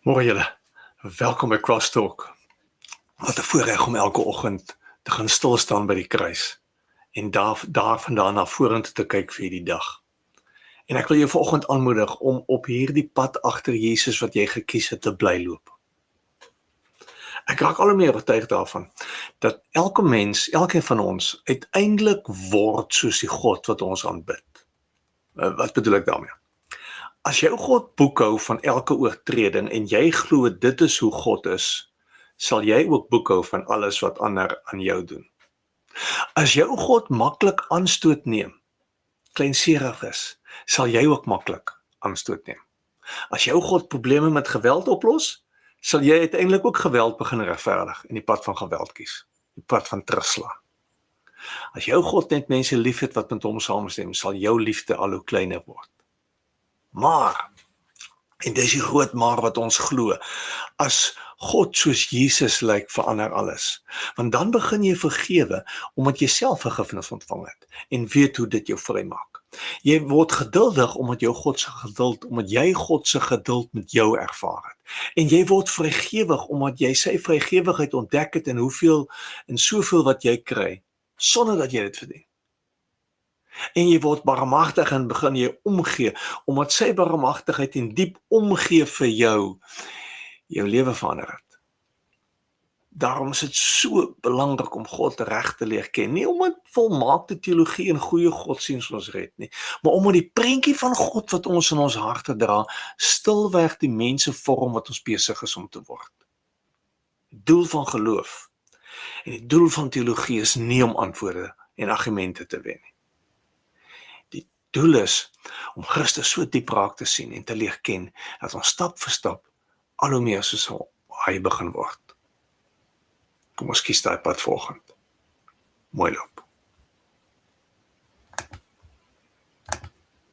Môre julle, welkom by Crosstalk. Wat 'n voorreg om elke oggend te gaan stil staan by die kruis en daarvandaan na vorentoe te kyk vir hierdie dag. En ek wil jou vanoggend aanmoedig om op hierdie pad agter Jesus wat jy gekies het te bly loop. Ek raak al hoe meer oortuig daarvan dat elke mens, elkeen van ons uiteindelik word soos die God wat ons aanbid. Wat bedoel ek daarmee? As jou God boekhou van elke oortreding en jy glo dit is hoe God is, sal jy ook boekhou van alles wat ander aan jou doen. As jou God maklik aanstoot neem, kleinserig is, sal jy ook maklik aanstoot neem. As jou God probleme met geweld oplos, sal jy uiteindelik ook geweld begin regverdig en die pad van geweld kies, die pad van terugslaan. As jou God net mense liefhet wat met hom saamstem, sal jou liefde al hoe kleiner word. Maar, en dis die groot maar wat ons glo, as God soos Jesus lyk, verander alles. Want dan begin jy vergewe, omdat jy self vergifnis ontvang het, en weet hoe dit jou vry maak. Jy word geduldig, omdat jy God se geduld met jou ervaar het. En jy word vrygewig, omdat jy sy vrygewigheid ontdek het, en soveel wat jy kry, sonder dat jy dit verdien. En jy word barmhartig en begin jy omgee, omdat sy barmhartigheid en diep omgee vir jou lewe verander het. Daarom is dit so belangrik om God reg te leer ken, nie omdat volmaakte teologie en goeie godsdienst ons red nie, maar omdat die prentjie van God wat ons in ons harte dra, stilweg die mense vorm wat ons besig is om te word. Die doel van geloof en die doel van teologie is nie om antwoorde en argumente te wen nie. Doel is om Christus so diep raak te sien en te leer ken, dat ons stap vir stap al hoe meer soos hy begin word. Kom ons kies daai pad volgend. Mooi loop.